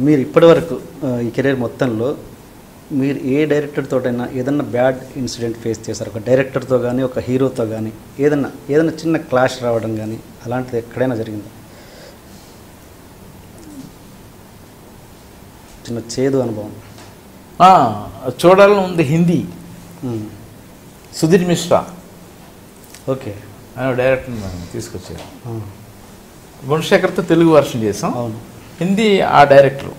మీరు ఇప్పటివరకు ఈ కెరీర్ మొత్తంలో మీరు ఏ డైరెక్టర్ తోటైనా ఏదన్నా బ్యాడ్ ఇన్సిడెంట్ ఫేస్ చేశారు? ఒక డైరెక్టర్తో కానీ ఒక హీరోతో కానీ ఏదన్నా చిన్న క్లాష్ రావడం కానీ అలాంటిది ఎక్కడైనా జరిగిందా? చిన్న చేదు అనుభవం. చూడాలని ఉంది హిందీ. సుధీర్ మిశ్రా ఓకే, ఆయన డైరెక్టర్ తీసుకొచ్చారు. గుణశేఖర్తో తెలుగు వర్షన్ చేసాం. అవును. హిందీ ఆ డైరెక్టర్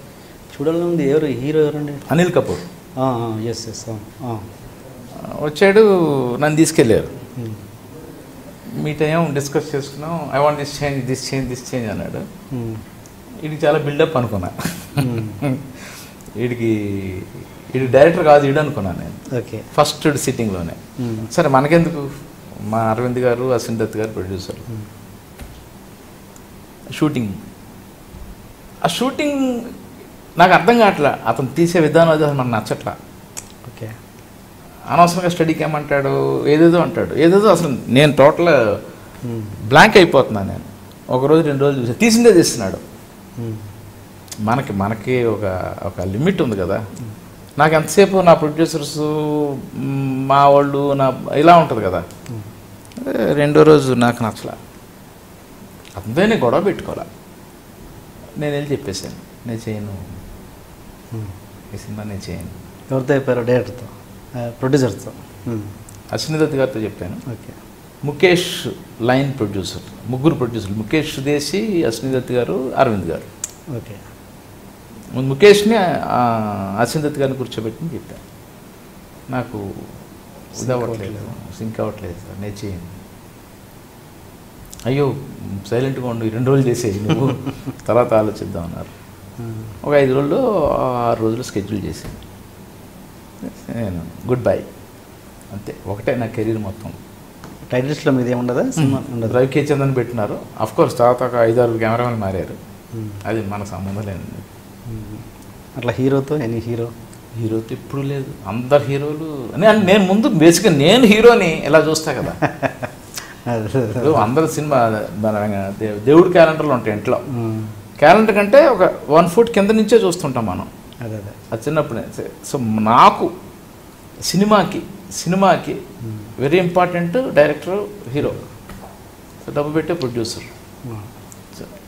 చూడాలని ఉంది. ఎవరు హీరో ఎవరండి? అనిల్ కపూర్. ఎస్ ఎస్ వచ్చాడు, నన్ను తీసుకెళ్ళారు. మీట్ అయ్యాం, డిస్కస్ చేసుకున్నాం. ఐ వాంట్ దిస్ చేంజ్ అన్నాడు. వీడికి చాలా బిల్డప్ అనుకున్నా. వీడికి డైరెక్టర్ కాదు వీడు అనుకున్నాను నేను. ఓకే, ఫస్ట్ సిట్టింగ్లోనే. సరే మనకెందుకు, మా అరవింద్ గారు, అశ్విన్ దత్ గారు ప్రొడ్యూసర్. ఆ షూటింగ్ నాకు అర్థం కావట్లా. అతను తీసే విధానం అది మనకు నచ్చట్లా. ఓకే, అనవసరంగా స్టడీకి ఏమంటాడు, ఏదేదో అంటాడు, ఏదేదో. అసలు నేను టోటల్ బ్లాంక్ అయిపోతున్నాను నేను. ఒకరోజు 2 రోజులు చూసి తీసిందే తీస్తున్నాడు. మనకి ఒక లిమిట్ ఉంది కదా. నాకు ఎంతసేపు నా ప్రొడ్యూసర్స్, మా వాళ్ళు, ఇలా ఉంటుంది కదా. 2వ రోజు నాకు నచ్చలా. అందరినీ గొడవ పెట్టుకోవాలా. నేను వెళ్ళి చెప్పేశాను, నేను చేయను, ఈ సినిమా నేను చేయను. ఎవరితో చెప్పారు? డైరెక్టర్తో, ప్రొడ్యూసర్తో? అశ్విని దత్ గారితో చెప్పాను. ఓకే, ముఖేష్ లైన్ ప్రొడ్యూసర్, ముగ్గురు ప్రొడ్యూసర్లు, ముఖేష్ సుదేశి, అశ్విని దత్ గారు, అరవింద్ గారు. ఓకే, ముఖేష్ని అశ్విని దత్ గారిని కూర్చోబెట్టుకుని చెప్పాను, నాకు ఇది అవ్వట్లేదు, సింక్ అవ్వట్లేదు సార్, నేను చేయను. అయ్యో సైలెంట్గా ఉండు, 2 రోజులు చేసేయి నువ్వు, తర్వాత ఆలోచిద్దాం అన్నారు. ఒక 5 రోజులు 6 రోజులు స్కెడ్యూల్ చేశాను. నేను గుడ్ బై అంతే. ఒకటే నా కెరీర్ మొత్తం. టైటిల్స్లో మీద ఏముండదా? సినిమా ఉండదు. రవి కే చందన్ పెట్టినారు. అఫ్కోర్స్ తర్వాత ఒక 5-6 కెమెరామెన్ మారారు. అది మనకు సంబంధం లేదు. అట్లా హీరోతో హీరోతో ఎప్పుడు లేదు. అందరు హీరోలు నేను ముందు బేసిక్గా నేను హీరోని ఇలా చూస్తా కదా. అందరు సినిమా దేవుడి క్యాలెండర్లు ఉంటాయి ఇంట్లో. క్యాలెండర్ కంటే ఒక 1 ఫుట్ కింద నుంచే చూస్తుంటాం మనం. అది చిన్నప్పుడే. సో నాకు సినిమాకి వెరీ ఇంపార్టెంట్ డైరెక్టర్, హీరో, డబ్బు పెట్టే ప్రొడ్యూసర్.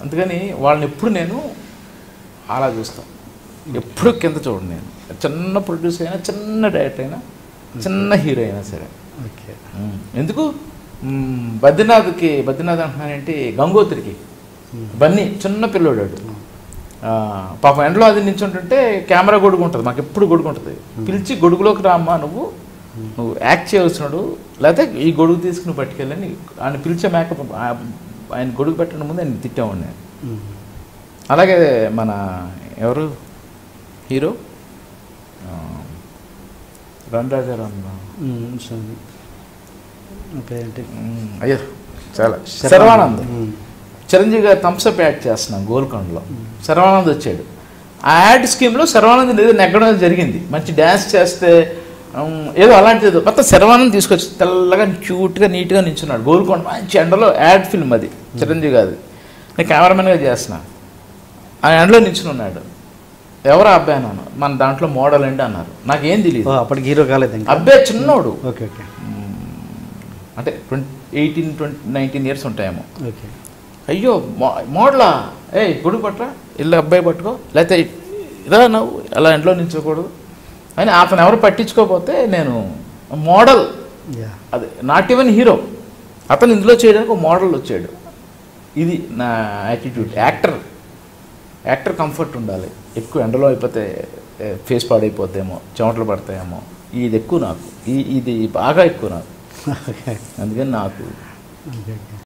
అందుకని వాళ్ళని ఎప్పుడు నేను అలా చూస్తాను. ఎప్పుడు కింద చూడండి. నేను చిన్న ప్రొడ్యూసర్ అయినా, చిన్న డైరెక్టర్ అయినా, చిన్న హీరో అయినా సరే. ఓకే, ఎందుకు బద్రీనాథ్ అంటున్నానేంటి, గంగోత్రికి బన్నీ చిన్న పిల్లోడాడు. పాపం ఎండలో అది నించుంటుంటే కెమెరా గొడుగు ఉంటుంది, మాకు ఎప్పుడు గొడుగు ఉంటుంది. పిలిచి గొడుగులోకి రామ్మా, నువ్వు యాక్ట్ చేయవలసినాడు, లేకపోతే ఈ గొడుగు తీసుకుని పట్టుకెళ్ళని ఆయన పిలిచే మేకప్. ఆయన గొడుగు పెట్టడం ముందు ఆయన తిట్టాము నేను. అలాగే మన ఎవరు హీరో రణరాజారాం, అయ్యో చాలా శర్వానంద్, చిరంజీవి గారు థమ్స్అప్ యాడ్ చేస్తున్నాం గోల్కొండలో. శర్వానంద్ వచ్చాడు. ఆ యాడ్ స్కీమ్లో శర్వానంద్ ఏదో నెగ్గడం జరిగింది. మంచి డ్యాన్స్ చేస్తే ఏదో అలాంటిది ఏదో కొత్త శర్వానంద్ తీసుకొచ్చి తెల్లగా క్యూట్గా నీట్గా నించున్నాడు గోల్కొండ. మంచి ఎండలో యాడ్ ఫిల్మ్ అది, చిరంజీవి గారి. నేను కెమెరామెన్గా చేస్తున్నాను. ఆ ఎండలో నించుని ఉన్నాడు. ఎవరు అబ్బాయి అన్నాను, మన దాంట్లో మోడల్ అండి అన్నారు. నాకేం తెలియదు, అప్పటికి హీరో కాలేదు. అబ్బాయి చిన్నోడు. ఓకే ఓకే, అంటే 18-19 ఇయర్స్ ఉంటాయేమో. ఓకే, అయ్యో మోడలా, గొడుగు పట్టరా, ఇల్లు అబ్బాయి పట్టుకో, లేకపోతే ఇలా నువ్వు అలా ఇంట్లో నించోకూడదు అని అతను ఎవరు పట్టించుకోకపోతే నేను మోడల్, అది నాట్ ఈవెన్ హీరో, అతను ఇందులో చేయడానికి ఒక మోడల్ వచ్చాడు. ఇది నా యాటిట్యూడ్. యాక్టర్ కంఫర్ట్ ఉండాలి. ఎక్కువ ఎండలో అయిపోతే ఫేస్ పాడైపోతేమో, చెమటలు పడతాయేమో. ఇది ఎక్కువ నాకు, ఇది బాగా ఎక్కువ నాకు. అందుకని నాకు